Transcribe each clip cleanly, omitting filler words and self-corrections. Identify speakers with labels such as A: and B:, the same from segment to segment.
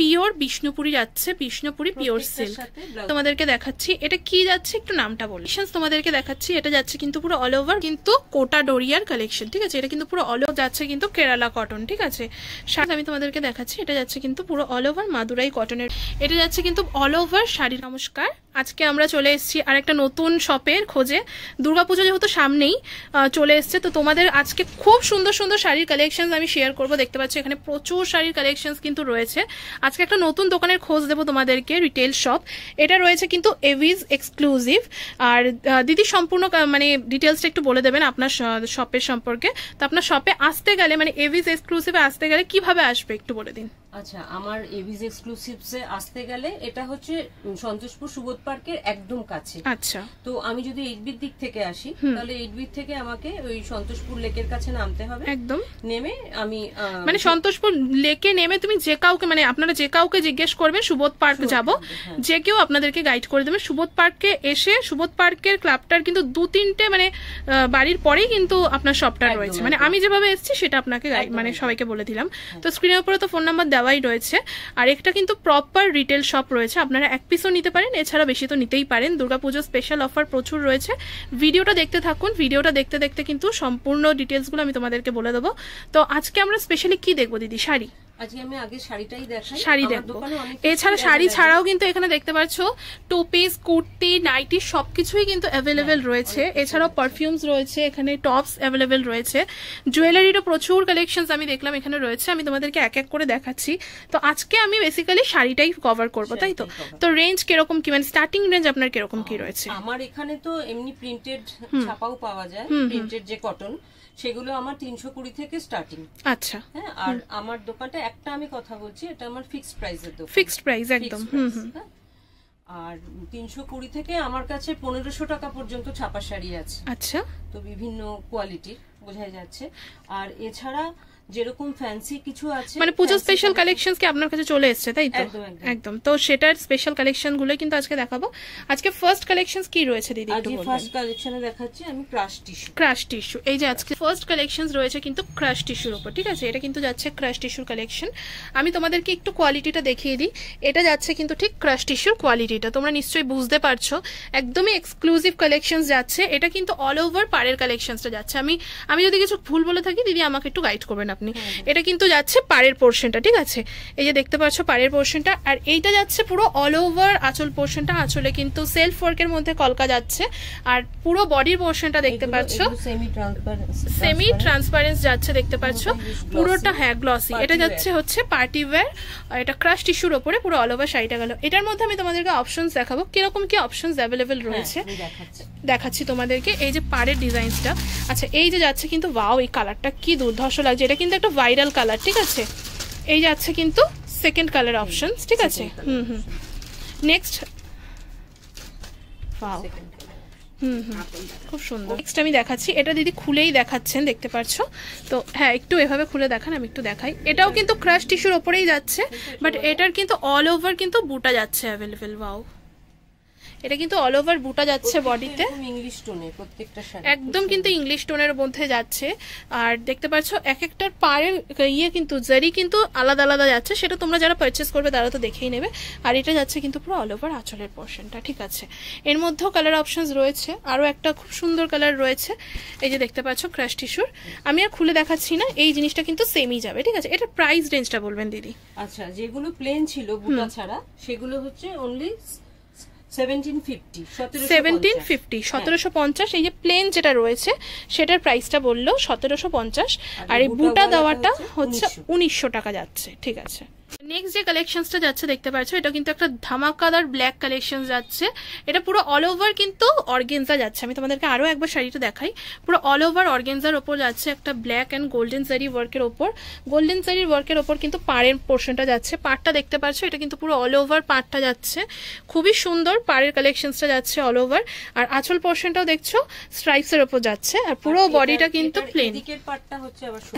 A: Pure Bishnupuri যাচ্ছে, Bishnupuri pure silk. তোমাদেরকে দেখাচ্ছি এটা কি যাচ্ছে, একটু নামটা বলি। তোমাদেরকে দেখাচ্ছি এটা যাচ্ছে কিন্তু পুরো অল ওভার কিন্তু কোটা ডোরিয়ার কালেকশন, ঠিক আছে। এটা কিন্তু পুরো অল ওভার যাচ্ছে কিন্তু কেরালা কটন, ঠিক আছে। সাথে আমি তোমাদেরকে দেখাচ্ছি এটা যাচ্ছে কিন্তু পুরো অল ওভার মাদুরাই কটনের, এটা যাচ্ছে কিন্তু অল ওভার শাড়ি। নমস্কার, আজকে আমরা চলে এসেছি আর একটা নতুন শপের খোঁজে। দুর্গাপুজো যেহেতু সামনেই চলে এসছে, তো তোমাদের আজকে খুব সুন্দর সুন্দর শাড়ির কালেকশন আমি শেয়ার করবো। দেখতে পাচ্ছি এখানে প্রচুর শাড়ির কালেকশন কিন্তু রয়েছে। আজকে একটা নতুন দোকানের খোঁজ দেবো তোমাদেরকে, রিটেল শপ। এটা রয়েছে কিন্তু এভিজ এক্সক্লুসিভ। আর দিদি সম্পূর্ণ মানে ডিটেলসটা একটু বলে দেবেন আপনার শপের সম্পর্কে। তো আপনার শপে আসতে গেলে মানে এভিজ এক্সক্লুসিভে আসতে গেলে কিভাবে আসবে একটু বলে দিন।
B: আচ্ছা, আমার এভিজ এক্সক্লুসিভসে আসতে গেলে এটা হচ্ছে সন্তোষপুর সুবোধ পার্কের একদম কাছে।
A: আচ্ছা,
B: তো আমি যদি 8B দিক থেকে আসি তাহলে 8B থেকে আমাকে ওই সন্তোষপুর লেকের কাছে নামতে হবে।
A: একদম
B: নেমে আমি
A: মানে সন্তোষপুর লেকে নেমে তুমি যে কাউকে মানে আপনারা যে কাউকে জিজ্ঞেস করবেন সুবোধ পার্ক যাব, যে কেউ আপনাদেরকে গাইড করে দেবে। সুবোধ পার্কে এসে সুবোধ পার্কের ক্লাবটার কিন্তু 2-3টে মানে বাড়ির পরেই কিন্তু আপনার শপটা রয়েছে। মানে আমি যেভাবে এসেছি সেটা আপনাকে মানে সবাইকে বলে দিলাম। তো স্ক্রিনের উপরে তো ফোন নাম্বার দেওয়াই রয়েছে। আর একটা কিন্তু প্রপার রিটেল শপ রয়েছে, আপনারা এক পিসও নিতে পারেন, এছাড়া বেশি তো নিতেই পারেন। দুর্গাপুজোর স্পেশাল অফার প্রচুর রয়েছে। ভিডিওটা দেখতে থাকুন, ভিডিওটা দেখতে দেখতে কিন্তু সম্পূর্ণ ডিটেলসগুলো আমি তোমাদেরকে বলে দেবো। তো আজকে আমরা স্পেশালি কি দেখবো দিদি? শাড়ি।
B: আজকে আমি আগে শাড়িটাই দেখাই,
A: শাড়ি দেখবো। এছাড়া শাড়ি ছাড়াও কিন্তু এখানে দেখতে পাচ্ছ টু পিস, কুর্তি, নাইটি সবকিছুই কিন্তু অ্যাভেলেবেল রয়েছে। এছাড়াও পারফিউমস রয়েছে, এখানে টপস অ্যাভেলেবেল রয়েছে, জুয়েলারিরও প্রচুর কালেকশন আমি দেখলাম এখানে রয়েছে। আমি তোমাদেরকে এক এক করে দেখাচ্ছি। তো আজকে আমি বেসিক্যালি শাড়িটাই কভার করবো, তাই তো? তো রেঞ্জ কিরকম কি, মানে স্টার্টিং রেঞ্জ আপনার কিরকম কি রয়েছে?
B: আমার এখানে তো এমনি প্রিন্টেড ছাপাও পাওয়া যায়, প্রিন্টেড যে কটন সেগুলো আমার 320 থেকে স্টার্টিং।
A: আচ্ছা,
B: হ্যাঁ। আর আমার দোকানটা একটা আমি কথা বলছি, এটা আমার ফিক্সড প্রাইসের দোকান,
A: ফিক্সড প্রাইস একদম।
B: আর 320 থেকে আমার কাছে 1500 টাকা পর্যন্ত ছাপা শাড়ি আছে।
A: আচ্ছা,
B: তো বিভিন্ন কোয়ালিটির বোঝাই যাচ্ছে। আর এছাড়া যেরকম ফ্যান্সি কিছু আছে,
A: মানে পুজো স্পেশাল কালেকশনস কি আপনার কাছে চলে এসেছে, তাই তো? একদম। তো সেটার স্পেশাল কালেকশন গুলো কিন্তু আজকে দেখাবো। আজকে ফার্স্ট কালেকশনস কি রয়েছে দিদি একটু বলবেন?
B: ফার্স্ট কালেকশনে দেখাচ্ছি আমি ক্রাশ টিস্যু।
A: ক্রাশ টিস্যু, এই যে আজকে ফার্স্ট কালেকশনস রয়েছে কিন্তু ক্রাশ টিস্যুর উপর, ঠিক আছে। এটা কিন্তু যাচ্ছে ক্রাশ টিস্যুর কালেকশন। আমি তোমাদেরকে একটু কোয়ালিটিটা দেখিয়ে দিই। এটা যাচ্ছে কিন্তু ঠিক ক্রাশ টিস্যুর কোয়ালিটিটা তোমরা নিশ্চয়ই বুঝতে পারছো, একদমই এক্সক্লুসিভ কালেকশনস যাচ্ছে। এটা কিন্তু অল ওভার পাড়ের কালেকশনসটা যাচ্ছে। আমি যদি কিছু ভুল বলে থাকি দিদি আমাকে একটু গাইড করবেন আপনি। এটা কিন্তু যাচ্ছে পাড়ের পোর্শনটা, ঠিক আছে। এই যে দেখতে পাচ্ছ পাড়ের পোর্শনটা। আর এইটা যাচ্ছে পুরো অল ওভার আঁচল পোর্শনটা, আঁচলে কিন্তু সেলফ ওয়ার্কের মধ্যে কলকা যাচ্ছে। আর পুরো বডির পোর্শনটা দেখতে পাচ্ছ সেমি ট্রান্সপারেন্স যাচ্ছে, দেখতে পাচ্ছ পুরোটা। হ্যাঁ, গ্লসি। এটা যাচ্ছে হচ্ছে পার্টি ওয়্যার। এটা ক্রাশ টিস্যুর ওপরে পুরো অল ওভার শাড়িটা গেল। এটার মধ্যে আমি তোমাদেরকে অপশনস দেখাবো কিরকম কি অপশনস অ্যাভেলেবেল রয়েছে, দেখাচ্ছি তোমাদেরকে। এই যে পাড়ের ডিজাইনসটা, আচ্ছা এই যে যাচ্ছে কিন্তু ওয়াও, এই কালারটা কি দুর্ধর্ষ লাগছে। এটা কিন্তু একটা ভাইরাল কালার, ঠিক আছে। এই যাচ্ছে কিন্তু সেকেন্ড কালার অপশনস, ঠিক আছে। নেক্সট, ওয়াও, খুব সুন্দর। নেক্সট আমি দেখাচ্ছি, এটা দিদি খুলেই দেখাচ্ছেন, দেখতে পাচ্ছ তো। হ্যাঁ, একটু এভাবে খুলে দেখান, আমি একটু দেখাই। এটাও কিন্তু ক্রাশ টিস্যুর ওপরেই যাচ্ছে, বাট এটার কিন্তু অল ওভার কিন্তু বুটা যাচ্ছে অ্যাভেলেবেল। ওয়াও, এটা কিন্তু অল ওভার বুটা যাচ্ছে বডিতে,
B: ইংলিশ টোনে প্রত্যেকটা শাড়ি
A: একদম কিন্তু ইংলিশ টোনের মধ্যে যাচ্ছে। আর দেখতে পাচ্ছ এক একটার পাড়ের ইয়ে কিন্তু জারি কিন্তু আলাদা আলাদা যাচ্ছে, সেটা তোমরা যারা পারচেস করবে তারা তো দেখেই নেবে। আর এটা যাচ্ছে কিন্তু পুরো অল ওভার আঁচলের পোর্শনটা, ঠিক আছে। এর মধ্যেও কালার অপশনস রয়েছে, আরও একটা খুব সুন্দর কালার রয়েছে। এই যে দেখতে পাচ্ছ ক্রাশ টিস্যুর। আমি আর খুলে দেখাচ্ছি না, এই জিনিসটা কিন্তু সেমই যাবে, ঠিক আছে। এটা প্রাইস রেঞ্জটা বলবেন দিদি?
B: আচ্ছা, যেগুলো প্লেন ছিল বুটা ছাড়া সেগুলো হচ্ছে অনলি 1750
A: 1750 এই যে প্লেন যেটা রয়েছে সেটার প্রাইসটা বললো 1750। আর এই বুটা দেওয়াটা হচ্ছে 1900 টাকা যাচ্ছে, ঠিক আছে। নেক্সট যে কালেকশনসটা যাচ্ছে দেখতে পাচ্ছ, এটা কিন্তু একটা ধামাকাদার ব্ল্যাক কালেকশন যাচ্ছে। এটা পুরো অল ওভার কিন্তু অর্গেনজা যাচ্ছে। আমি তোমাদেরকে আরো একবার শাড়িটা দেখাই। পুরো অল ওভার অর্গেনজার ওপর যাচ্ছে একটা ব্ল্যাক অ্যান্ড গোল্ডেন জারি ওয়ার্কের ওপর, গোল্ডেন জারির ওয়ার্কের ওপর কিন্তু পাড়ের পোর্শনটা যাচ্ছে। পাড়টা দেখতে পাচ্ছ, এটা কিন্তু পুরো অল ওভার পাড়টা যাচ্ছে, খুবই সুন্দর পাড়ের কালেকশনসটা যাচ্ছে অল ওভার। আর আঁচল পোর্শনটাও দেখছো স্ট্রাইপস এর ওপর যাচ্ছে। আর পুরো বডিটা কিন্তু প্লেন।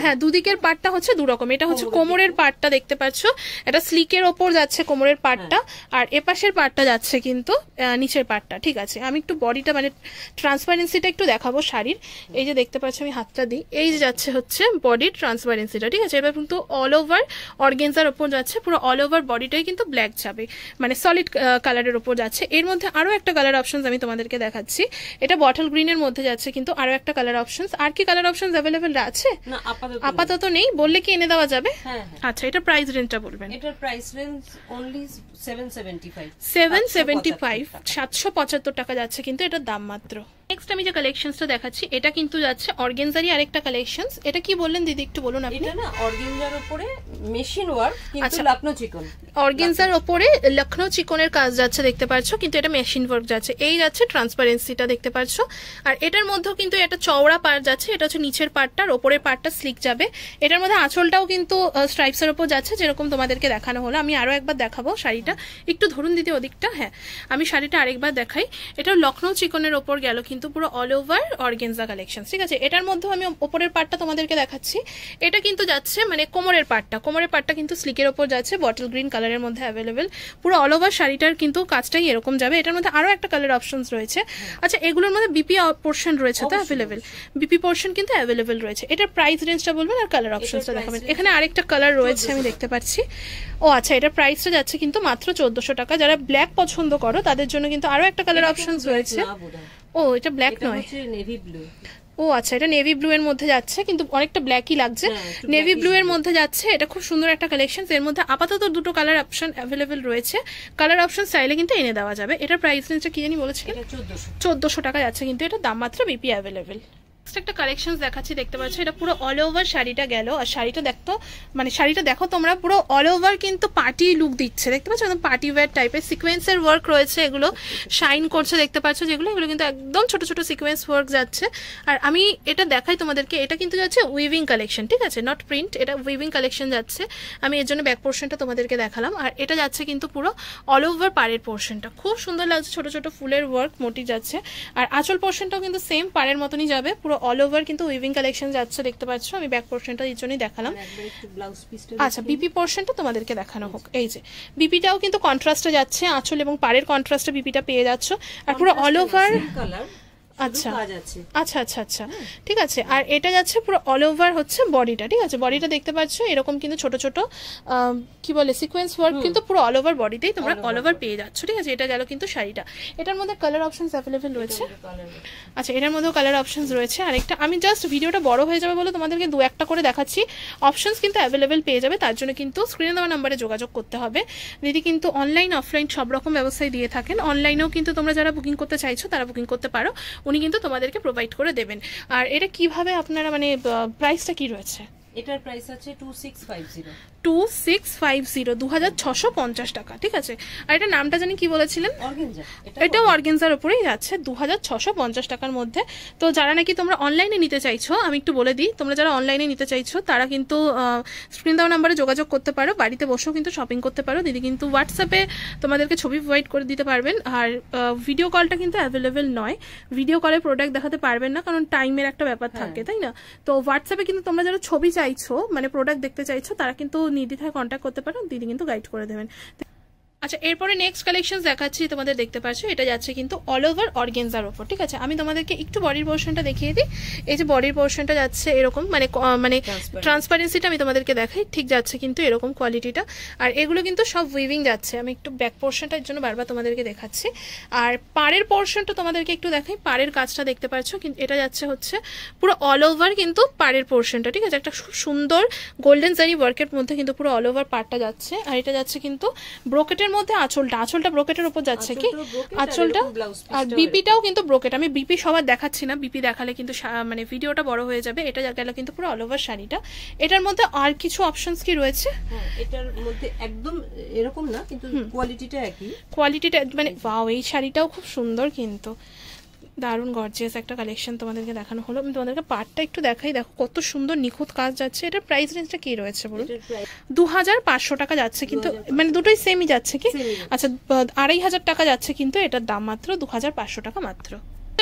A: হ্যাঁ, দুদিকের পাড়টা হচ্ছে দুরকম। এটা হচ্ছে কোমরের পাড়টা দেখতে পাচ্ছ, এটা স্লিকের ওপর যাচ্ছে কোমরের পার্টটা, আর এপাশের পার্টটা যাচ্ছে কিন্তু নিচের পার্টটা। ঠিক আছে, আমি একটু বডিটা মানে ট্রান্সপারেন্সিটা একটু দেখাবো শাড়ির। এই যে দেখতে পাচ্ছ আমি হাতটা দিই, এই যে যাচ্ছে হচ্ছে বডির ট্রান্সপারেন্সিটা। ঠিক আছে, এবার কিন্তু অল ওভার অর্গেনজার ওপর যাচ্ছে, পুরো অল ওভার বডিটাই কিন্তু ব্ল্যাক যাবে, মানে সলিড কালারের ওপর যাচ্ছে। এর মধ্যে আরো একটা কালার অপশন আমি তোমাদেরকে দেখাচ্ছি, এটা বটল গ্রিনের মধ্যে যাচ্ছে কিন্তু আরো একটা কালার অপশন। আর কি কালার অপশন অ্যাভেলেবেল আছে?
B: না,
A: আপাতত নেই, বললে কি এনে দেওয়া যাবে? আচ্ছা, এটা প্রাইস রেঞ্জটা বলবেন।
B: এটার প্রাইস রেঞ্জ অনলি 775
A: 775 টাকা যাচ্ছে কিন্তু এটার দাম মাত্র। নেক্সট আমি যে কালেকশনসটা দেখাচ্ছি এটা কিন্তু যাচ্ছে অর্গানজারই আরেকটা কালেকশনস। এটা কি বললেন দিদি, একটু বলুন আপনি।
B: এটা না অর্গানজার উপরে মেশিন ওয়ার্ক, কিন্তু লখনৌ চিকন।
A: অর্গানজার উপরে লখনৌ চিকনের কাজ যাচ্ছে দেখতে পাচ্ছো, কিন্তু এটা মেশিন ওয়ার্ক যাচ্ছে। এই যাচ্ছে ট্রান্সপারেন্সিটা দেখতে পাচ্ছো, আর এটার মধ্যেও কিন্তু একটা চওড়া পার্ট যাচ্ছে, এটা হচ্ছে নিচের পার্টটার, ওপরের পার্টটা স্লিক যাবে। এটার মধ্যে আঁচলটাও কিন্তু স্ট্রাইপসের উপর যাচ্ছে, যেরকম তোমাদেরকে দেখানো হলো। আমি আরো একবার দেখাবো শাড়িটা, একটু ধরুন দিদি ওদিকটা। হ্যাঁ, আমি শাড়িটা আরেকবার দেখাই। এটা লখনৌ চিকনের ওপর গেল কিন্তু পুরো অল ওভার অর্গানজা কালেকশন। ঠিক আছে, এটার মধ্যে আমি ওপরের পার্টটা তোমাদেরকে দেখাচ্ছি। এটা কিন্তু যাচ্ছে মানে কোমরের পার্টটা কিন্তু স্লিকের ওপর যাচ্ছে, বটল গ্রিন কালারের মধ্যে অ্যাভেলেবেল। পুরো অল ওভার শাড়িটার কিন্তু কাজটাই এরকম যাবে। এটার মধ্যে আরো একটা কালার অপশনস রয়েছে। আচ্ছা, এগুলোর মধ্যে বিপি পোর্শন রয়েছে তো অ্যাভেলেবেল, বিপি পোর্শন কিন্তু অ্যাভেলেবেল রয়েছে। এটার প্রাইস রেঞ্জটা বলবেন আর কালার অপশনসটা দেখাবেন। এখানে আরেকটা কালার রয়েছে আমি দেখতে পাচ্ছি। ও আচ্ছা, এটার প্রাইসটা যাচ্ছে কিন্তু মাত্র 1400 টাকা। যারা ব্ল্যাক পছন্দ করো তাদের জন্য কিন্তু আরো একটা কালার অপশনস রয়েছে। ও, এটা ব্ল্যাক নয়,
B: নেভি ব্লু।
A: ও আচ্ছা, এটা নেভি ব্লু এর মধ্যে যাচ্ছে, কিন্তু অনেকটা ব্ল্যাকই লাগছে। নেভি ব্লু এর মধ্যে যাচ্ছে, এটা খুব সুন্দর একটা কালেকশন। এর মধ্যে আপাতত দুটো কালার অপশন অ্যাভেলেবেল রয়েছে, কালার অপশন চাইলে কিন্তু এনে দেওয়া যাবে। এটার প্রাইস রেঞ্জটা কি জানি বলেছিলেন? 1400 টাকা যাচ্ছে কিন্তু এটা দাম মাত্র, বিপি অ্যাভেলেবেল। একটা কালেকশন দেখাচ্ছি, দেখতে পাচ্ছ এটা পুরো অল ওভার শাড়িটা গেল। আর শাড়িটা দেখতো মানে শাড়িটা দেখো তোমরা, পুরো অল ওভার কিন্তু পার্টি লুক দিচ্ছে, দেখতে পাচ্ছ একদম পার্টি ওয়্যার টাইপের। সিকোয়েন্সের ওয়ার্ক রয়েছে, এগুলো শাইন করছে দেখতে পাচ্ছ, যেগুলো এগুলো কিন্তু একদম ছোট ছোট সিকোয়েন্স ওয়ার্ক যাচ্ছে। আর আমি এটা দেখাই তোমাদেরকে, এটা কিন্তু যাচ্ছে উইভিং কালেকশন। ঠিক আছে, নট প্রিন্ট, এটা উইভিং কালেকশন যাচ্ছে। আমি এর জন্য ব্যাক পোর্শনটা তোমাদেরকে দেখালাম। আর এটা যাচ্ছে কিন্তু পুরো অল ওভার পাড়ের পোর্শনটা খুব সুন্দর লাগছে, ছোট ছোট ফুলের ওয়ার্ক মোটি যাচ্ছে। আর আঁচল পোর্শনটাও কিন্তু সেম পাড়ের মতনই যাবে, পুরো অল ওভার কিন্তু উইভিং কালেকশন যাচ্ছে দেখতে পাচ্ছ। আমি ব্যাক পোর্শনটা এর জন্যই দেখালাম। আচ্ছা, বিপি পোর্শনটা তোমাদেরকে দেখানো হোক। এই যে বিপিটাও কিন্তু কন্ট্রাস্টে যাচ্ছে, আঁচল এবং পাড়ের কন্ট্রাস্টে বিপিটা পেয়ে যাচ্ছ। আর পুরো অল ওভার আচ্ছা আচ্ছা আচ্ছা আচ্ছা ঠিক আছে। আর এটা যাচ্ছে পুরো অল ওভার হচ্ছে বডিটা। ঠিক আছে, বডিটা দেখতে পাচ্ছ এরকম কিন্তু ছোট ছোট কি বলে সিকোয়েন্স ওয়ার্ক কিন্তু পুরো অল ওভার বডিতেই তোমরা অল ওভার পেয়ে যাচ্ছ। ঠিক আছে, এটা গেল কিন্তু শাড়িটা। এটার মধ্যে কালার অপশনস অ্যাভেলেবেল রয়েছে। আচ্ছা, এটার মধ্যেও কালার অপশনস রয়েছে। আরেকটা আমি জাস্ট ভিডিওটা বড় হয়ে যাবে বলে তোমাদেরকে দু একটা করে দেখাচ্ছি। অপশনস কিন্তু অ্যাভেলেবেল পেয়ে যাবে, তার জন্য কিন্তু স্ক্রিনে দেওয়া নাম্বারে যোগাযোগ করতে হবে। দিদি কিন্তু অনলাইন অফলাইন সব রকম ব্যবস্থায় দিয়ে থাকেন। অনলাইনেও কিন্তু তোমরা যারা বুকিং করতে চাইছো তারা বুকিং করতে পারো, উনি কিন্তু তোমাদেরকে প্রোভাইড করে দেবেন। আর এটা কিভাবে আপনারা মানে প্রাইসটা কি রয়েছে?
B: এটার প্রাইস আছে 2650
A: 2650 টাকা। ঠিক আছে, আর এটা নামটা জানি কি বলেছিলেন?
B: অর্গানজা।
A: এটাও অর্গানজার উপরেই যাচ্ছে 2650 টাকার মধ্যে। তো যারা নাকি তোমরা অনলাইনে নিতে চাইছো, আমি একটু বলে দিই, তোমরা যারা অনলাইনে নিতে চাইছো তারা কিন্তু স্ক্রিন দেওয়া নাম্বারে যোগাযোগ করতে পারো, বাড়িতে বসেও কিন্তু শপিং করতে পারো। দিদি কিন্তু হোয়াটসঅ্যাপে তোমাদেরকে ছবি প্রোভাইড করে দিতে পারবেন। আর ভিডিও কলটা কিন্তু অ্যাভেলেবেল নয়, ভিডিও কলে প্রোডাক্ট দেখাতে পারবেন না, কারণ টাইমের একটা ব্যাপার থাকে, তাই না? তো হোয়াটসঅ্যাপে কিন্তু তোমরা যারা ছবি চাইছো মানে প্রোডাক্ট দেখতে চাইছো তারা কিন্তু নির্দ্বিধায় কন্ট্যাক্ট করতে পারো, দিদি কিন্তু গাইড করে দেবেন। আচ্ছা, এরপরে নেক্সট কালেকশন দেখাচ্ছি তোমাদের, দেখতে পাচ্ছ এটা যাচ্ছে কিন্তু অল ওভার অর্গানজার উপর। ঠিক আছে, আমি তোমাদেরকে একটু বডির পোর্শনটা দেখিয়ে দিই। এই যে বডির পোর্শনটা যাচ্ছে এরকম মানে মানে ট্রান্সপারেন্সিটা আমি তোমাদেরকে দেখাই, ঠিক যাচ্ছে কিন্তু এরকম কোয়ালিটিটা। আর এগুলো কিন্তু সব উইভিং যাচ্ছে। আমি একটু ব্যাক পোর্শনটার জন্য বারবার তোমাদেরকে দেখাচ্ছি। আর পাড়ের পোর্শনটা তোমাদেরকে একটু দেখাই, পাড়ের কাজটা দেখতে পাচ্ছ কিন্তু এটা যাচ্ছে হচ্ছে পুরো অল ওভার কিন্তু পাড়ের পোর্শনটা। ঠিক আছে, একটা খুব সুন্দর গোল্ডেন জারি ওয়ার্কের মধ্যে কিন্তু পুরো অল ওভার পাড়টা যাচ্ছে। আর এটা যাচ্ছে কিন্তু ব্রোকেটের মধ্যে আঁচলটা ব্রোকেটের উপর যাচ্ছে, কি আঁচলটা। আর বিপিটাও কিন্তু ব্রোকেট। আমি বিপি সবার দেখাচ্ছি না, বিপি দেখালে কিন্তু মানে ভিডিওটা বড় হয়ে যাবে। এটা গেল কিন্তু পুরো অল ওভার শাড়িটা। এটার মধ্যে আর কিছু অপশনস কি রয়েছে?
B: এটার মধ্যে একদম এরকম না, কিন্তু কোয়ালিটিটা একই।
A: কোয়ালিটিটা মানে ওয়াও, এই শাড়িটাও খুব সুন্দর কিন্তু দারুণ গর্জিয়াস একটা কালেকশন তোমাদেরকে দেখানো হলো। আমি তোমাদেরকে পার্টটা একটু দেখাই, দেখো কত সুন্দর নিখুঁত কাজ যাচ্ছে। এটার প্রাইস রেঞ্জটা কি রয়েছে বলুন? 2500 টাকা যাচ্ছে কিন্তু, মানে দুটোই সেমই যাচ্ছে কি? আচ্ছা, 2500 টাকা যাচ্ছে কিন্তু এটার দাম মাত্র 2500 টাকা মাত্র।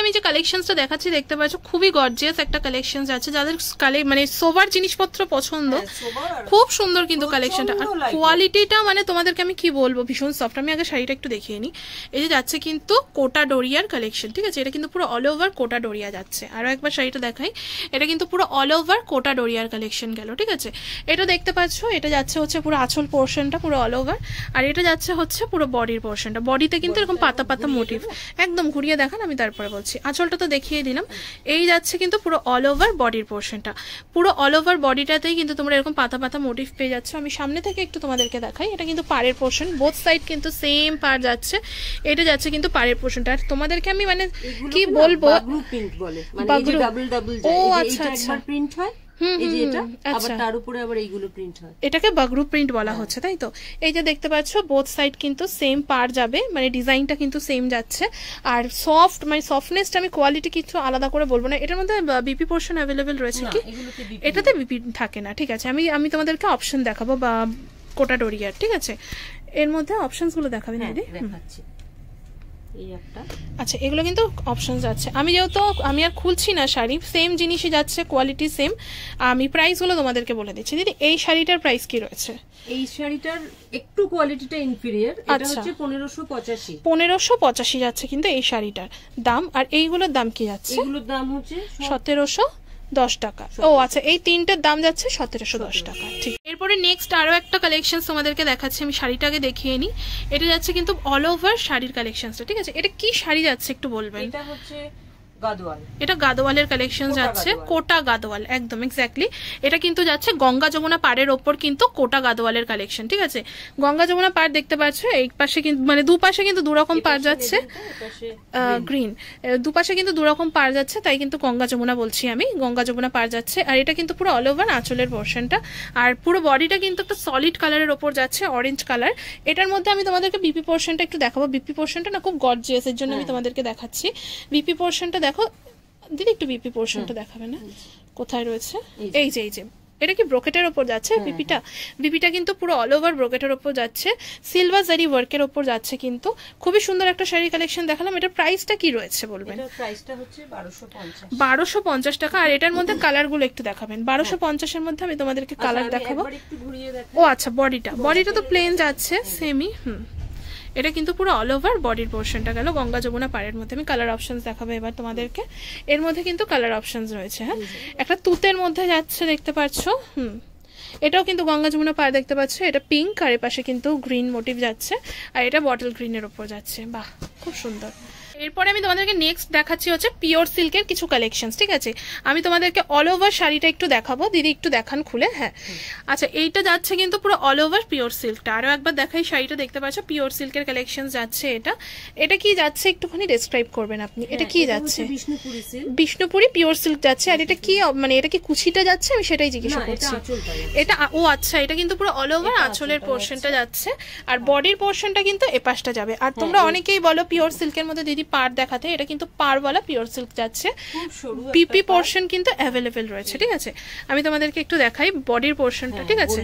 A: আমি যে কালেকশনসটা দেখাচ্ছি দেখতে পাচ্ছ খুবই গর্জিয়াস একটা কালেকশন আছে, যাদের মানে সোবার জিনিসপত্র পছন্দ, খুব সুন্দর কিন্তু কালেকশনটা। আর কোয়ালিটিটা মানে তোমাদেরকে আমি কি বলবো, ভীষণ সফট। আমি আগে শাড়িটা একটু দেখিয়ে নিই। এই যে যাচ্ছে কিন্তু কোটা ডোরিয়ার কালেকশন, ঠিক আছে, এটা কিন্তু পুরো অল ওভার কোটা ডোরিয়া যাচ্ছে। আরো একবার শাড়িটা দেখাই, এটা কিন্তু পুরো অল ওভার কোটা ডোরিয়ার কালেকশন গেল, ঠিক আছে। এটা দেখতে পাচ্ছ, এটা যাচ্ছে হচ্ছে পুরো আঁচল পোর্শনটা পুরো অল ওভার, আর এটা যাচ্ছে হচ্ছে পুরো বডির পোর্শনটা। বডিতে কিন্তু এরকম পাতা পাতা মোটিভ, একদম ঘুরিয়ে দেখান, আমি তারপরে বলছি। আঁচলটা তো দেখিয়ে দিলাম। এই যাচ্ছে কিন্তু পুরো অল ওভার বডির পোর্শনটা, পুরো অল ওভার বডিটাতেই কিন্তু তোমরা এরকম পাতা পাতা মোটিভ পেয়ে যাচ্ছ। আমি সামনে থেকে একটু তোমাদেরকে দেখাই, এটা কিন্তু পাড়ের পোর্শন, বোথ সাইড কিন্তু সেম পাড় যাচ্ছে। এটা যাচ্ছে কিন্তু পাড়ের পোর্শনটা। আর তোমাদেরকে আমি মানে কি বলবো, ও আচ্ছা আচ্ছা, প্রিন্ট হয়, এটাকে বাগরু প্রিন্ট বলা হচ্ছে, তাই তো। এই যে দেখতে পাচ্ছ বোথ সাইড কিন্তু সেম পার যাবে, মানে ডিজাইনটা কিন্তু সেম যাচ্ছে। আর সফট মানে সফটনেসটা আমি কোয়ালিটি কিছু আলাদা করে বলবো না। এটার মধ্যে বিপি পোর্শন অ্যাভেলেবেল রয়েছে কি? এটাতে বিপি থাকে না, ঠিক আছে। আমি তোমাদেরকে অপশন দেখাবো বা কোটা ডোরিয়ার, ঠিক আছে। এর মধ্যে অপশনস গুলো দেখাবেন দিদি? আচ্ছা, এগুলো কিন্তু অপশন যাচ্ছে। আমি যেহেতু আমি আর খুলছি না শাড়ি, সেম জিনিসই যাচ্ছে, কোয়ালিটি সেম। আমি প্রাইস গুলো তোমাদেরকে বলে দিচ্ছি দিদি। এই শাড়িটার প্রাইস কি রয়েছে?
B: এই শাড়িটার একটু কোয়ালিটিটা ইনফিরিয়ার, এটা হচ্ছে 1585।
A: 1585 যাচ্ছে কিন্তু এই শাড়িটার দাম। আর এইগুলোর দাম কি যাচ্ছে?
B: এগুলোর দাম হচ্ছে
A: 1710 টাকা। ও আচ্ছা, এই তিনটের দাম যাচ্ছে 1710 টাকা, ঠিক। এরপরে নেক্সট আরো একটা কালেকশন তোমাদেরকে দেখাচ্ছি। আমি শাড়িটাকে দেখিয়ে নিই। এটা যাচ্ছে কিন্তু অল ওভার শাড়ির কালেকশনটা, ঠিক আছে। এটা কি শাড়ি যাচ্ছে একটু বলবেন?
B: এটা হচ্ছে গাদোয়াল,
A: এটা গাদোয়ালের কালেকশন যাচ্ছে, কোটা গাদোয়াল, একদম এক্স্যাক্টলি। এটা কিন্তু যাচ্ছে গঙ্গা যমুনা পাড়ের ওপর কিন্তু কোটা গাদোয়ালের কালেকশন, ঠিক আছে। গঙ্গা যমুনা পাড় দেখতে পাচ্ছ, এই পাশে কিন্তু মানে দুপাশে কিন্তু দুরকম পাড় যাচ্ছে, গ্রিন, দুপাশে কিন্তু দুরকম পাড় যাচ্ছে, তাই কিন্তু গঙ্গা যমুনা বলছি আমি, গঙ্গা যমুনা পাড় যাচ্ছে। আর এটা কিন্তু পুরো অল ওভার আঁচলের পোর্শনটা, আর পুরো বডিটা কিন্তু একটা সলিড কালারের ওপর যাচ্ছে, অরেঞ্জ কালার। এটার মধ্যে আমি তোমাদেরকে বিপি পোর্শনটা একটু দেখাবো। বিপি পোর্শনটা না খুব গর্জিয়াস, এর জন্য আমি তোমাদেরকে দেখাচ্ছি। বিপি পোর্শনটা দেখো দিদি, একটু বিপি পোর্শনটা দেখাবে না? কোথায় রয়েছে? এই যে, এই যে, এটা কি ব্রোকেটের ওপর যাচ্ছে বিপিটা? বিপিটা কিন্তু পুরো অল ওভার ব্রোকেটের ওপর যাচ্ছে, সিলভার জারি ওয়ার্কের ওপর যাচ্ছে কিন্তু। খুবই সুন্দর একটা শাড়ি কালেকশন দেখালাম। এটার প্রাইসটা কি রয়েছে বলবেন?
B: এটার প্রাইসটা হচ্ছে 1250।
A: 1250 টাকা। আর এটার মধ্যে কালারগুলো একটু দেখাবেন। 1250 এর মধ্যে আমি তোমাদেরকে কালার দেখাবো। ও আচ্ছা, বডিটা তো প্লেন যাচ্ছে সেমি। এটা কিন্তু পুরো অল ওভার বডির পোর্শনটা গেল গঙ্গা যমুনা পাড়ের মধ্যে। আমি কালার অপশনস দেখাবো এবার তোমাদেরকে। এর মধ্যে কিন্তু কালার অপশনস রয়েছে, হ্যাঁ। একটা তুতের মধ্যে যাচ্ছে দেখতে পাচ্ছ, এটাও কিন্তু গঙ্গা যমুনা পাড় দেখতে পাচ্ছ। এটা পিঙ্ক, আর এর পাশে কিন্তু গ্রিন মোটিভ যাচ্ছে, আর এটা বটল গ্রিনের ওপর যাচ্ছে। বাহ, খুব সুন্দর। এরপরে আমি তোমাদেরকে নেক্সট দেখাচ্ছি হচ্ছে পিওর সিল্কের কিছু কালেকশনস, ঠিক আছে। আমি তোমাদেরকে অল ওভার শাড়িটা একটু দেখাবো, দিদি একটু দেখান খুলে। হ্যাঁ আচ্ছা, এইটা যাচ্ছে কিন্তু পুরো অল ওভার পিওর সিল্কটা। আরো একবার দেখাই, শাড়িটা দেখতে পাচ্ছ, পিওর সিল্কের কালেকশন যাচ্ছে। এটা কি যাচ্ছে একটুখানি ডেসক্রাইব করবেন আপনি? এটা কি যাচ্ছে? বিষ্ণুপুরি পিওর সিল্ক যাচ্ছে। আর এটা কি মানে এটা কি কুচিটা যাচ্ছে? আমি সেটাই জিজ্ঞাসা করছি। এটা ও আচ্ছা, এটা কিন্তু পুরো অল ওভার আঁচলের পোর্শনটা যাচ্ছে, আর বডির পোর্শনটা কিন্তু এপাশটা যাবে। আর তোমরা অনেকেই বলো পিওর সিল্কের মধ্যে দিদি পাড় দেখাতে, এটা কিন্তু পাড়ওয়ালা পিওর সিল্ক যাচ্ছে। পিপি পোর্শন কিন্তু অ্যাভেলেবেল রয়েছে, ঠিক আছে। আমি তোমাদেরকে একটু দেখাই বডির পোর্শনটা, ঠিক আছে।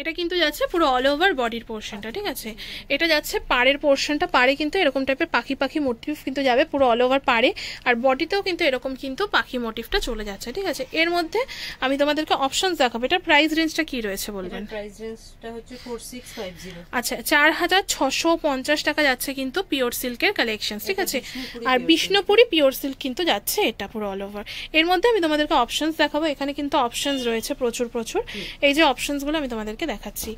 A: এটা কিন্তু যাচ্ছে পুরো অল ওভার বডির পোর্শনটা, ঠিক আছে। এটা যাচ্ছে পাড়ের পোর্শনটা, পাড়ে কিন্তু এরকম টাইপের পাখি পাখি মোটিভ কিন্তু যাবে পুরো অল ওভার পাড়ে, আর বডিতেও কিন্তু এরকম কিন্তু পাখি মোটিভটা চলে যাচ্ছে, ঠিক আছে। এর মধ্যে আমি তোমাদেরকে অপশনস দেখাবো। এটার প্রাইস রেঞ্জটা কি রয়েছে বলবেন?
B: প্রাইস রেঞ্জটা হচ্ছে 4650।
A: আচ্ছা, 4650 টাকা যাচ্ছে কিন্তু পিওর সিল্কের কালেকশন, ঠিক আছে। আর বিষ্ণুপুরি পিওর সিল্ক কিন্তু যাচ্ছে এটা পুরো অল ওভার। এর মধ্যে আমি তোমাদেরকে অপশনস দেখাবো। এখানে কিন্তু অপশনস রয়েছে প্রচুর প্রচুর। এই যে অপশনসগুলো আমি তোমাদেরকে দেখাচ্ছি।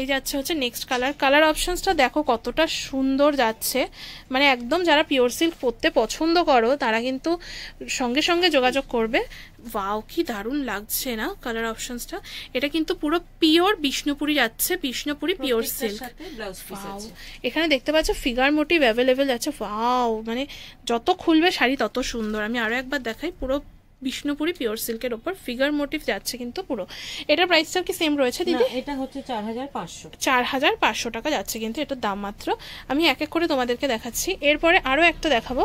A: এই যাচ্ছে হচ্ছে নেক্সট কালার অপশনসটা দেখো কতটা সুন্দর যাচ্ছে, মানে একদম যারা পিওর সিল্ক পরতে পছন্দ করো তারা কিন্তু সঙ্গে সঙ্গে যোগাযোগ করবে। ওয়াও, কি দারুণ লাগছে না কালার অপশনসটা। এটা কিন্তু পুরো পিওর বিষ্ণুপুরি যাচ্ছে, বিষ্ণুপুরি পিওর সিল্ক। ওয়াও, এখানে দেখতে পাচ্ছ ফিগার মোটিভ অ্যাভেলেবেল যাচ্ছে। ওয়াও, মানে যত খুলবে শাড়ি তত সুন্দর। আমি আরো একবার দেখাই, পুরো বিষ্ণুপুরি পিওর সিল্কের উপর ফিগার মোটিভ যাচ্ছে কিন্তু পুরো। এটার প্রাইসটাও কি সেম রয়েছে দিদি?
B: এটা হচ্ছে 4500।
A: 4500 টাকা যাচ্ছে কিন্তু এটার দাম মাত্র। আমি এক এক করে তোমাদেরকে দেখাচ্ছি। এরপরে আরো একটা দেখাবো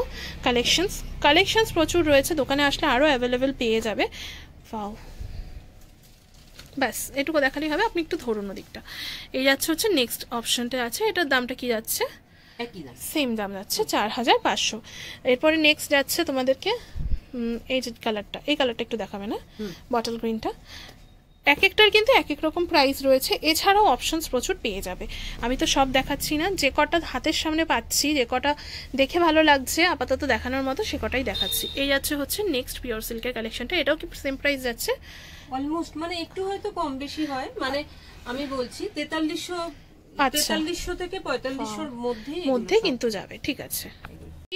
A: কালেকশনস প্রচুর রয়েছে, দোকানে আসলে আরো অ্যাভেলেবেল পেয়ে যাবে। ওয়াও, ব্যাস এটুকু দেখালেই হবে। আপনি একটু ধরুন ওদিকটা। এই যাচ্ছে হচ্ছে নেক্সট অপশনটা আছে। এটার দামটা কি যাচ্ছে?
B: একই দাম,
A: সেম দাম যাচ্ছে 4500। এরপরে নেক্সট যাচ্ছে তোমাদেরকে এই যে কালারটা, এই কালারটা একটু দেখাবে না, বটল গ্রিনটা। এক একটার কিন্তু এক এক রকম প্রাইস রয়েছে, এছাড়াও অপশনস প্রচুর পেয়ে যাবে। আমি তো সব দেখাচ্ছি না, যে কটা হাতের সামনে পাচ্ছি, যে কটা দেখে ভালো লাগছে আপাতত দেখানোর মতো সে কটাই দেখাচ্ছি। এই যাচ্ছে হচ্ছে নেক্সট পিওর সিল্কের কালেকশনটা, এটাও কি সেম প্রাইস যাচ্ছে?
B: অলমোস্ট, মানে একটু হয়তো কম বেশি হয়, মানে আমি বলছি 4300 থেকে 4500 মধ্যে
A: কিন্তু যাবে। ঠিক আছে,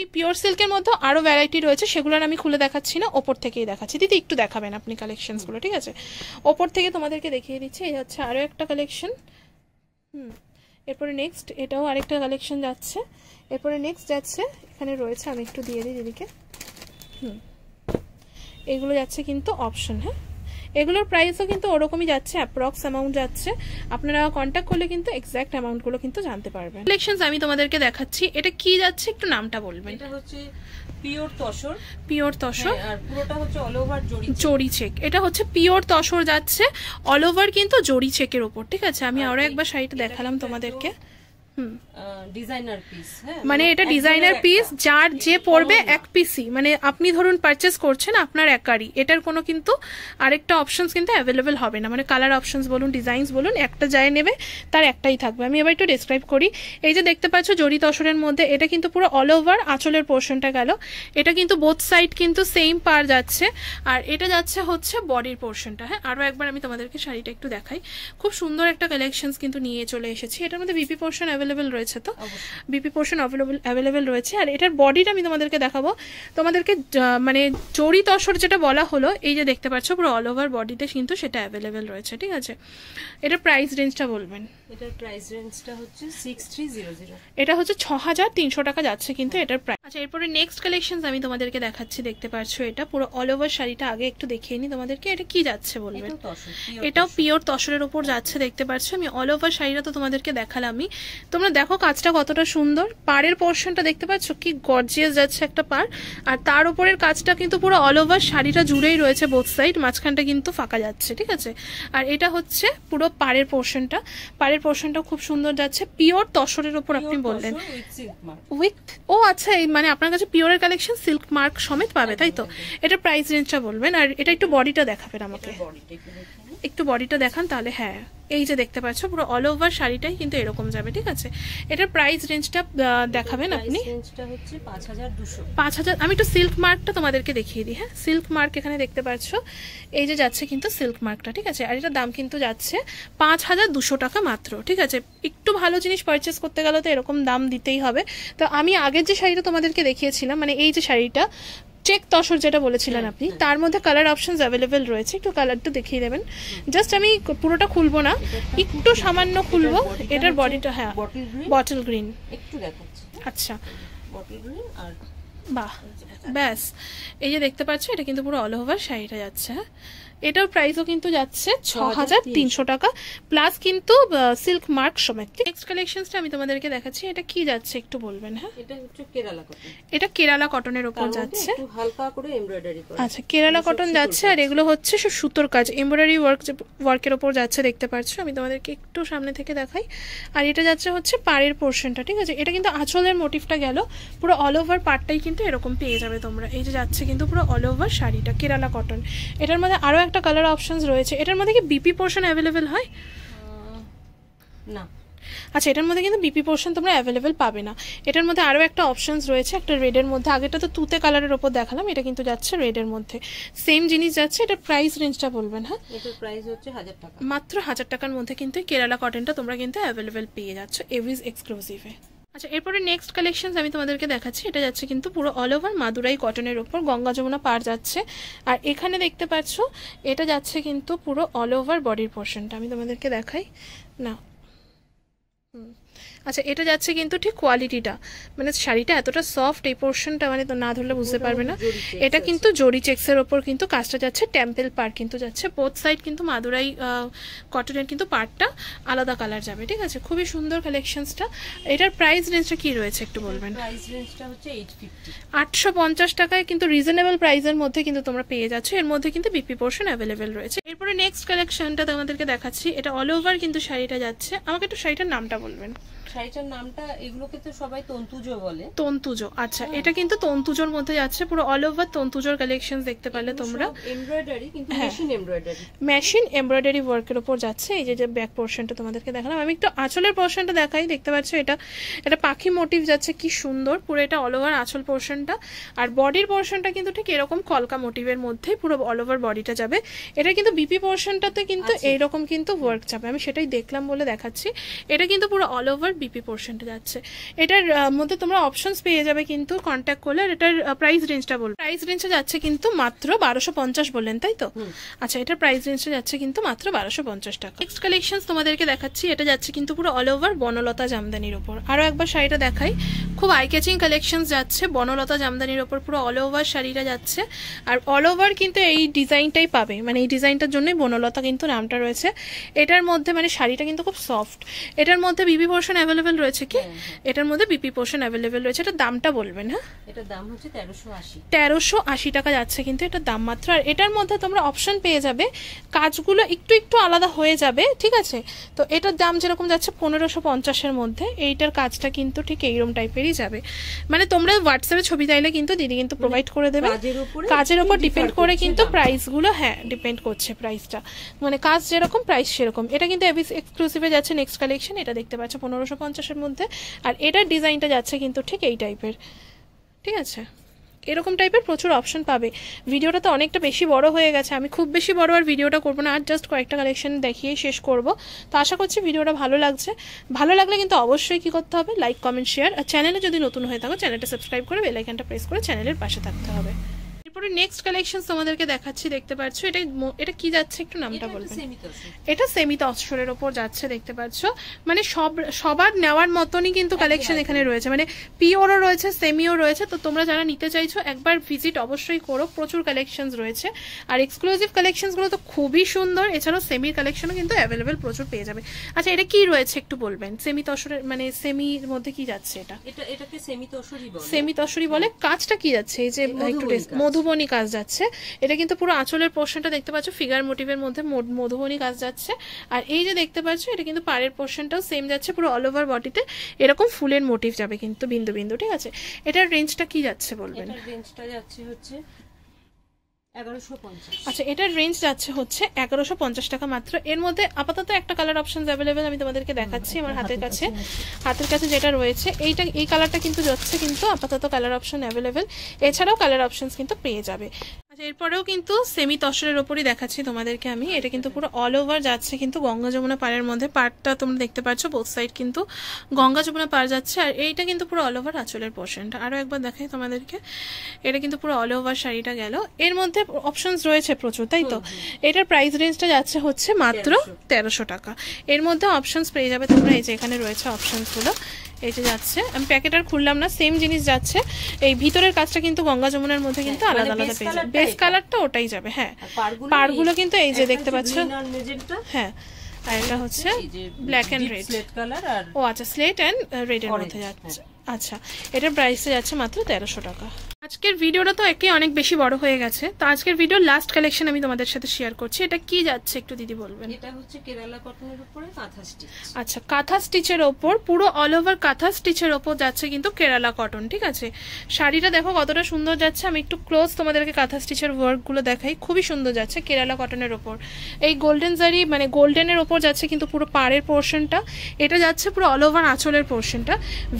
A: এই পিওর সিল্কের মধ্যে আরো ভ্যারাইটি রয়েছে, সেগুলো আমি খুলে দেখাচ্ছি না, ওপর থেকেই দেখাচ্ছি। দিদি একটু দেখাবেন আপনি কালেকশনস গুলো, ঠিক আছে? ওপর থেকে তোমাদেরকে দেখিয়ে দিচ্ছি। এই হচ্ছে আরো একটা কালেকশন। এরপরে নেক্সট এটাও আরেকটা কালেকশন যাচ্ছে। এরপরে নেক্সট যাচ্ছে, এখানে রয়েছে, আমি একটু দিয়ে দিই দিদিকে। এগুলো যাচ্ছে কিন্তু অপশন। হ্যাঁ, এগুলোর প্রাইসও কিন্তু ওরকমই যাচ্ছে, অ্যাপ্রক্স অ্যামাউন্ট যাচ্ছে। আপনারা কন্ট্যাক্ট করলে কিন্তু এক্সাক্ট অ্যামাউন্টগুলো কিন্তু জানতে পারবেন। কালেকশনস আমি তোমাদেরকে দেখাচ্ছি, এটা কি যাচ্ছে একটু নামটা বলবেন?
B: এটা হচ্ছে পিওর তসর,
A: পিওর তসর,
B: আর পুরোটা হচ্ছে অল ওভার
A: জরি চেক। এটা হচ্ছে পিওর তসর যাচ্ছে অল ওভার কিন্তু জরি চেকের উপর, ঠিক আছে? আমি আরো একবার শাড়িটা দেখালাম তোমাদেরকে।
B: ডিজাইনার পিস,
A: মানে এটা ডিজাইনার পিস, যার যে পড়বে এক পিসই, মানে আপনি ধরুন পারচেস করছেন আপনার একারই, এটার কোনো কিন্তু আরেকটা অপশনস কিন্তু অ্যাভেলেবেল হবে না, মানে কালার অপশনস বলুন, ডিজাইনস বলুন, একটা যায় নেবে তার একটাই থাকবে। আমি এবার একটু ডেসক্রাইব করি। এই যে দেখতে পাচ্ছ জরি তসরের মধ্যে, এটা কিন্তু পুরো অল ওভার আঁচলের পোর্শনটা গেল, এটা কিন্তু বোথ সাইড কিন্তু সেম পার যাচ্ছে, আর এটা যাচ্ছে হচ্ছে বডির পোর্শনটা। হ্যাঁ, আরো একবার আমি তোমাদেরকে শাড়িটা একটু দেখাই। খুব সুন্দর একটা কালেকশনস কিন্তু নিয়ে চলে এসেছি। এটার মধ্যে বিপি পোর্শন অ্যাভেলেবেল রয়েছে, তো বিপি পোর্শন অ্যাভেলেবেল রয়েছে। আর এটার বডিটা আমি তোমাদেরকে দেখাবো। তোমাদেরকে মানে জরি তসর যেটা বলা হলো, এই যে দেখতে পাচ্ছ পুরো অল ওভার বডিতে কিন্তু সেটা অ্যাভেলেবেল রয়েছে, ঠিক আছে? এটার প্রাইস রেঞ্জটা বলবেন?
B: এটার প্রাইস রেঞ্জটা হচ্ছে 6300।
A: এটা হচ্ছে 6300 টাকা যাচ্ছে কিন্তু এটার প্রাইস। আচ্ছা, এরপরে নেক্সট কালেকশনস আমি তোমাদেরকে দেখাচ্ছি। দেখতে পাচ্ছ এটা পুরো অল ওভার শাড়িটা আগে একটু দেখিয়ে নি তোমাদেরকে। এটা কি যাচ্ছে বলবেন? এটাও পিওর তসরের উপর যাচ্ছে, দেখতে পাচ্ছ। আমি অল ওভার শাড়িটা তো তোমাদেরকে দেখালামই, তোমরা দেখো কাজটা কতটা সুন্দর। পাড়ের পোর্শনটা দেখতে পাচ্ছ কি গর্জিয়াস যাচ্ছে একটা পাড়, আর তার উপরের কাজটা কিন্তু পুরো অল ওভার শাড়িটা জুড়েই রয়েছে বোথ সাইড, মাঝখানটা কিন্তু ফাঁকা যাচ্ছে, ঠিক আছে? আর এটা হচ্ছে পুরো পাড়ের পোর্শনটা, পাড়ের পোর্শনটা খুব সুন্দর যাচ্ছে, পিওর তসরের উপর আপনি বললেন উইথ, ও আচ্ছা, মানে আপনার কাছে পিওরের কালেকশন সিল্ক মার্ক সমেত পাবে, তাই তো? এটার প্রাইস রেঞ্জটা বলবেন, আর এটা একটু বডিটা দেখাবেন আমাকে, একটু বডিটা দেখান তাহলে। হ্যাঁ, এই যে দেখতে পাচ্ছ পুরো অল ওভার শাড়িটাই কিন্তু এরকম যাবে, ঠিক আছে? এটার প্রাইস রেঞ্জটা দেখাবেন আপনি? 5000। আমি একটু সিল্ক মার্কটা তোমাদেরকে দেখিয়ে দিই। হ্যাঁ, সিল্ক মার্ক এখানে দেখতে পাচ্ছ, এই যে যাচ্ছে কিন্তু সিল্ক মার্কটা, ঠিক আছে? আর এটার দাম কিন্তু যাচ্ছে 5200 টাকা মাত্র, ঠিক আছে? একটু ভালো জিনিস পারচেস করতে গেলে তো এরকম দাম দিতেই হবে। তো আমি আগের যে শাড়িটা তোমাদেরকে দেখিয়েছিলাম, মানে এই যে শাড়িটা চেক তসর যেটা বলেছিলেন আপনি, তার মধ্যে কালার অপশনস অ্যাভেলেবেল রয়েছে। একটু কালারটা দেখিয়ে দেবেন? জাস্ট আমি পুরোটা খুলবো না, একটু সামান্য খুলবো। এটার বডিটা হ্যাঁ বটল গ্রিন,
B: একটু দেখাচ্ছি।
A: আচ্ছা,
B: বটল গ্রিন, আর
A: বাহ, ব্যাস। এই যে দেখতে পাচ্ছ এটা কিন্তু পুরো অল ওভার শাড়িটা যাচ্ছে। হ্যাঁ, এটার প্রাইসও কিন্তু যাচ্ছে 6300 টাকা প্লাস কিন্তু সিল্ক মার্ক সমেত। নেক্সট কালেকশনসটা আমি তোমাদেরকে দেখাচ্ছি। এটা কি যাচ্ছে একটু বলবেন? হ্যাঁ,
B: এটা হচ্ছে কেরালা কটন।
A: এটা কেরালা কটনের উপর যাচ্ছে,
B: একটু হালকা করে এমব্রয়ডারি করা।
A: আচ্ছা, কেরালা কটন যাচ্ছে, আর এগুলো হচ্ছে সুতোর কাজ, এমব্রয়ডারি ওয়ার্কের উপর যাচ্ছে, দেখতে পাচ্ছ। আমি তোমাদেরকে একটু সামনে থেকে দেখাই। আর এটা যাচ্ছে হচ্ছে পাড়ের পোর্শনটা, ঠিক আছে? এটা কিন্তু আঁচলের মোটিভটা গেল, পুরো অল ওভার পার্টটাই কিন্তু এরকম পেয়ে যাবে তোমরা। এই যে যাচ্ছে কিন্তু পুরো অল ওভার শাড়িটা কেরালা কটন। এটার মধ্যে আরো একটা কালার অপশনস রয়েছে। এটার মধ্যে কি বিপি পোর্শন অ্যাভেলেবেল হয়
B: না?
A: আচ্ছা, এটার মধ্যে কিন্তু বিপি পোর্শন তোমরা অ্যাভেলেবেল পাবে না। এটার মধ্যে আরো একটা অপশনস রয়েছে, একটা রেডের মধ্যে। আগেটা তো তুতে কালারের উপর দেখালাম, এটা কিন্তু যাচ্ছে রেডের মধ্যে, সেম জিনিস যাচ্ছে। এটার প্রাইস রেঞ্জটা বলবেন? হ্যাঁ,
B: এটার প্রাইস হচ্ছে 1000 টাকা,
A: মাত্র 1000 টাকার মধ্যে কিন্তু কেরালা কটনটা তোমরা কিন্তু অ্যাভেলেবেল পেয়ে যাচ্ছ এভিস এক্সক্লুসিভে। আচ্ছা, এরপরে নেক্সট কালেকশনস আমি তোমাদেরকে দেখাচ্ছি। এটা যাচ্ছে কিন্তু পুরো অল ওভার মাদুরাই কটনের উপর, গঙ্গা যমুনা পার যাচ্ছে। আর এখানে দেখতে পাচ্ছ এটা যাচ্ছে কিন্তু পুরো অল ওভার বডির পোর্শনটা। আমি তোমাদেরকে দেখাই না। আচ্ছা, এটা যাচ্ছে কিন্তু ঠিক কোয়ালিটিটা, মানে শাড়িটা এতটা সফট, এই পোর্শনটা মানে না ধরলে বুঝতে পারবে না। এটা কিন্তু জরি চেক্সের ওপর কিন্তু কাজটা যাচ্ছে, টেম্পল পার কিন্তু যাচ্ছে, বোথ সাইড কিন্তু মাদুরাই কটনের কিন্তু পার্টটা আলাদা কালার যাবে, ঠিক আছে? খুবই সুন্দর কালেকশনসটা। এটার প্রাইস রেঞ্জটা কি রয়েছে একটু বলবেন?
B: প্রাইস রেঞ্জটা হচ্ছে
A: 850 টাকায় কিন্তু রিজনেবল প্রাইসের মধ্যে কিন্তু তোমরা পেয়ে যাচ্ছ। এর মধ্যে কিন্তু বিপি পোর্শন অ্যাভেলেবেল রয়েছে। এরপরে নেক্সট কালেকশনটা তোমাদেরকে দেখাচ্ছি। এটা অল ওভার কিন্তু শাড়িটা যাচ্ছে। আমাকে একটু শাড়িটার নামটা বলবেন?
B: শাড়িটার নামটা, এগুলোকে তো সবাই তন্তুজো বলে।
A: তন্তুজো, আচ্ছা এটা কিন্তু তন্তুজোর মধ্যে যাচ্ছে, পুরো অল ওভার তন্তুজোর কালেকশন দেখতে পারলে তোমরা।
B: এমব্রয়ডারি, কিন্তু মেশিন এমব্রয়ডারি,
A: মেশিন এমব্রয়ডারি ওয়ার্কের উপর যাচ্ছে। এই যে ব্যাক পোর্শনটা তোমাদেরকে দেখালাম, আমি একটু আঁচলের পোর্শনটা দেখাই। দেখতে পাচ্ছ এটা পাখি মোটিভ যাচ্ছে, কি সুন্দর পুরো এটা অল ওভার আঁচল পোর্শনটা। আর বডির পোর্শনটা কিন্তু ঠিক এরকম কলকা মোটিভের মধ্যে পুরো অল ওভার বডিটা যাবে। এটা কিন্তু বিপি পোর্শনটাতে কিন্তু এইরকম কিন্তু ওয়ার্ক যাবে, আমি সেটাই দেখলাম বলে দেখাচ্ছি। এটা কিন্তু পুরো অল ওভার বিপি পোর্শনটা যাচ্ছে। এটার মধ্যে তোমরা অপশনস পেয়ে যাবে কিন্তু কন্ট্যাক্ট করলে। আর এটার প্রাইস রেঞ্জটা বলবো, প্রাইস রেঞ্জটা যাচ্ছে কিন্তু মাত্র 1250 বললেন তাই তো? আচ্ছা, এটার প্রাইস রেঞ্জটা যাচ্ছে কিন্তু মাত্র 1250 টাকা। নেক্সট কালেকশন তোমাদেরকে দেখাচ্ছি, এটা যাচ্ছে কিন্তু পুরো অল ওভার বনলতা জামদানির উপর। আরো একবার শাড়িটা দেখাই, খুব আই ক্যাচিং কালেকশন যাচ্ছে বনলতা জামদানির উপর, পুরো অল ওভার শাড়িটা যাচ্ছে। আর অল ওভার কিন্তু এই ডিজাইনটাই পাবে, মানে এই ডিজাইনটার জন্যই বনলতা কিন্তু নামটা রয়েছে। এটার মধ্যে মানে শাড়িটা কিন্তু খুব সফট। এটার মধ্যে বিপি পোর্শন অ্যাভেলেবেল রয়েছে কি? এটার মধ্যে বিপি পোর্শন অ্যাভেলেবেল রয়েছে। এটার দামটা বলবেন? হ্যাঁ,
B: এটার দাম হচ্ছে 1380।
A: 1380 টাকা যাচ্ছে কিন্তু এটার দাম মাত্র। আর এটার মধ্যে তোমরা অপশন পেয়ে যাবে, কাজগুলো একটু একটু আলাদা হয়ে যাবে, ঠিক আছে? তো এটার দাম যেরকম যাচ্ছে 1550-এর মধ্যে, এইটার কাজটা কিন্তু ঠিক এইরকম টাইপেরই যাবে। মানে তোমরা হোয়াটসঅ্যাপে ছবি চাইলে কিন্তু দিদি কিন্তু প্রোভাইড করে দেবে। কাজের উপর ডিপেন্ড করে কিন্তু প্রাইসগুলো, হ্যাঁ ডিপেন্ড করছে প্রাইসটা, মানে কাজ যেরকম প্রাইস সেরকম। এটা কিন্তু এবিস এক্সক্লুসিভে যাচ্ছে নেক্সট কালেকশন, এটা দেখতে পাচ্ছ 1550-এর মধ্যে। আর এটার ডিজাইনটা যাচ্ছে কিন্তু ঠিক এই টাইপের, ঠিক আছে? এরকম টাইপের প্রচুর অপশন পাবে। ভিডিওটা তো অনেকটা বেশি বড় হয়ে গেছে, আমি খুব বেশি বড় আর ভিডিওটা করবো না, আর জাস্ট কয়েকটা কালেকশন দেখিয়েই শেষ করব। তো আশা করছি ভিডিওটা ভালো লাগছে। ভালো লাগলে কিন্তু অবশ্যই কি করতে হবে, লাইক কমেন্ট শেয়ার, আর চ্যানেলে যদি নতুন হয়ে থাকো চ্যানেলটা সাবস্ক্রাইব করে বেল আইকনটা প্রেস করে চ্যানেলের পাশে থাকতে হবে। এরপরে নেক্সট কালেকশন তোমাদেরকে দেখাচ্ছি, দেখতে পাচ্ছ এটা কি যাচ্ছে একটু নামটা বলবেন? এটা সেমি তসরের ওপর যাচ্ছে, দেখতে পাচ্ছ। মানে সবার নেওয়ার মতনই কিন্তু কালেকশন এখানে রয়েছে, মানে পিওরও রয়েছে, সেমিও রয়েছে। তো তোমরা যারা নিতে চাইছো একবার ভিজিট অবশ্যই করো, প্রচুর কালেকশন রয়েছে। আর এক্সক্লুসিভ কালেকশনগুলো তো খুবই সুন্দর। এছাড়াও সেমির কালেকশনও কিন্তু অ্যাভেলেবেল প্রচুর পেয়ে যাবে। আচ্ছা, এটা কি রয়েছে একটু বলবেন? সেমি তসরের মানে সেমির মধ্যে কি যাচ্ছে?
B: এটাকে সেমি তসরি বলে।
A: সেমি তসরি বলে। কাজটা কি যাচ্ছে? এই যে একটু মধুবনী কাজ যাচ্ছে। এটা কিন্তু পুরো আঁচলের পোর্শনটা দেখতে পাচ্ছ ফিগার মোটিভের মধ্যে মধুবনী কাজ যাচ্ছে। আর এই যে দেখতে পাচ্ছ এটা কিন্তু পাড়ের পোর্শনটাও সেম যাচ্ছে, পুরো অল ওভার বডিতে এরকম ফুলের মোটিভ যাবে কিন্তু বিন্দু বিন্দু, ঠিক আছে? এটার রেঞ্জটা কি যাচ্ছে বলবেন?
B: এটার রেঞ্জটা যাচ্ছে হচ্ছে 1150।
A: আচ্ছা, এটার রেঞ্জ যাচ্ছে হচ্ছে 1150 টাকা মাত্র। এর মধ্যে আপাতত একটা কালার অপশন অ্যাভেলেবেল, আমি তোমাদেরকে দেখাচ্ছি আমার হাতের কাছে যেটা রয়েছে। এই কালারটা কিন্তু যাচ্ছে কিন্তু আপাতত কালার অপশন অ্যাভেলেবেল। এছাড়াও কালার অপশনস কিন্তু পেয়ে যাবে। আচ্ছা, এরপরেও কিন্তু সেমি তসরের ওপরই দেখাচ্ছি তোমাদেরকে আমি। এটা কিন্তু পুরো অল ওভার যাচ্ছে কিন্তু গঙ্গা যমুনা পাড়ের মধ্যে। পাড়টা তোমরা দেখতে পাচ্ছ বোথ সাইড কিন্তু গঙ্গা যমুনা পাড় যাচ্ছে। আর এইটা কিন্তু পুরো অল ওভার আঁচলের পোর্শনটা। আরও একবার দেখাই তোমাদেরকে, এটা কিন্তু পুরো অল ওভার শাড়িটা গেল। এর মধ্যে অপশনস রয়েছে প্রচুর, তাই তো? এটার প্রাইস রেঞ্জটা যাচ্ছে হচ্ছে মাত্র 1300 টাকা। এর মধ্যে অপশনস পেয়ে যাবে তোমরা, এই যে এখানে রয়েছে অপশনসগুলো, এই যে যাচ্ছে। আমি প্যাকেট আর খুললাম না, সেম জিনিস যাচ্ছে। এই ভিতরের কাজটা কিন্তু গঙ্গা যমুনার মধ্যে কিন্তু আলাদা আলাদা পেয়ে যাবে। বেস কালারটা ওটাই যাবে, হ্যাঁ। পাড়গুলো কিন্তু এই যে দেখতে পাচ্ছ, হ্যাঁ। আর এটা হচ্ছে ব্ল্যাক এন্ড রেড কালার। ও আচ্ছা, স্লেট এন্ড রেড এর মধ্যে যাচ্ছে। আচ্ছা, এটার প্রাইসটা যাচ্ছে মাত্র 1300 টাকা। আজকের ভিডিওটা তো অনেক বেশি বড় হয়ে গেছে, তো আজকের ভিডিওর লাস্ট কালেকশন আমি তোমাদের সাথে শেয়ার করছি। এটা কি যাচ্ছে একটু দিদি বলবেন?
B: এটা হচ্ছে কেরালা কটনের উপরে কাঁথা স্টিচ।
A: আচ্ছা, কাঁথা স্টিচের ওপর, পুরো অল ওভার কাঁথা স্টিচের ওপর যাচ্ছে কিন্তু কেরালা কটন, ঠিক আছে? শাড়িটা দেখো কতটা সুন্দর যাচ্ছে। আমি একটু ক্লোজ তোমাদেরকে কাঁথা স্টিচের ওয়ার্কগুলো দেখাই, খুবই সুন্দর যাচ্ছে কেরালা কটনের ওপর। এই গোল্ডেন জারি মানে গোল্ডেনের ওপর যাচ্ছে কিন্তু পুরো পাড়ের পোর্শনটা। এটা যাচ্ছে পুরো অল ওভার আঁচলের পোর্শনটা।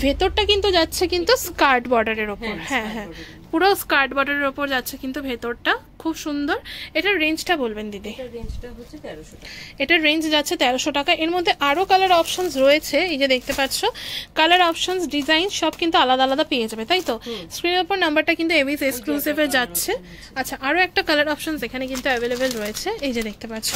A: ভেতরটা কিন্তু যাচ্ছে কিন্তু স্কার্ট বর্ডারের ওপর, হ্যাঁ হ্যাঁ, পুরো স্কার্ট বর্ডারের ওপর যাচ্ছে কিন্তু ভেতরটা, খুব সুন্দর। এটার রেঞ্জটা বলবেন দিদি? এটার রেঞ্জ যাচ্ছে 1300 টাকা। এর মধ্যে আরো কালার অপশনস রয়েছে, এই যে দেখতে পাচ্ছ কালার অপশনস, ডিজাইন সব কিন্তু আলাদা আলাদা পেয়ে যাবে, তাই তো? স্ক্রিনের উপর নাম্বারটা কিন্তু এবিস এক্সক্লুসিভে যাচ্ছে। আচ্ছা, আরো একটা কালার অপশনস এখানে কিন্তু অ্যাভেলেবেল রয়েছে, এই যে দেখতে পাচ্ছ।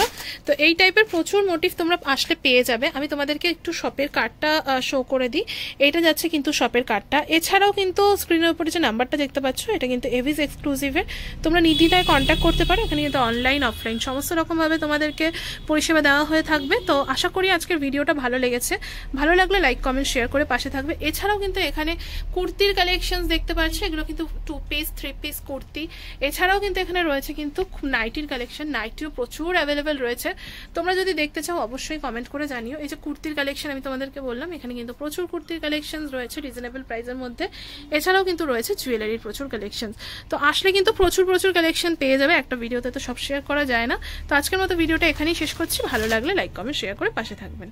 A: তো এই টাইপের প্রচুর মোটিভ তোমরা আসলে পেয়ে যাবে। আমি তোমাদেরকে একটু শপের কার্ডটা শো করে দিই। এইটা যাচ্ছে কিন্তু শপের কার্ডটা। এছাড়াও কিন্তু স্ক্রিনের উপরে যে নাম্বারটা দেখতে পাচ্ছ এটা কিন্তু এবিস এক্সক্লুসিভের, তোমরা নির্দ্বিধায় কন্ট্যাক্ট করতে পারো। এখানে কিন্তু অনলাইন অফলাইন সমস্ত রকমভাবে তোমাদেরকে পরিষেবা দেওয়া হয়ে থাকবে। তো আশা করি আজকের ভিডিওটা ভালো লেগেছে, ভালো লাগলে লাইক কমেন্ট শেয়ার করে পাশে থাকবে। এছাড়াও কিন্তু এখানে কুর্তির কালেকশন দেখতে পাচ্ছ, এগুলো কিন্তু 2 পিস 3 পিস কুর্তি। এছাড়াও কিন্তু এখানে রয়েছে কিন্তু নাইটির কালেকশন, নাইটিও প্রচুর অ্যাভেলেবেল রয়েছে। তোমরা যদি দেখতে চাও অবশ্যই কমেন্ট করে জানিও। এই যে কুর্তির কালেকশন আমি তোমাদেরকে বললাম, এখানে কিন্তু প্রচুর কুর্তির কালেকশন রয়েছে রিজনেবল প্রাইসের মধ্যে। এছাড়াও কিন্তু রয়েছে জুয়েলারির প্রচুর কালেকশন। তো আসলে কিন্তু প্রচুর কালেকশন পেয়ে যাবে, একটা ভিডিওতে তো সব শেয়ার করা যায় না। তো আজকের মতো ভিডিওটা এখানেই শেষ করছি। ভালো লাগলে লাইক কমেন্ট শেয়ার করে পাশে থাকবেন।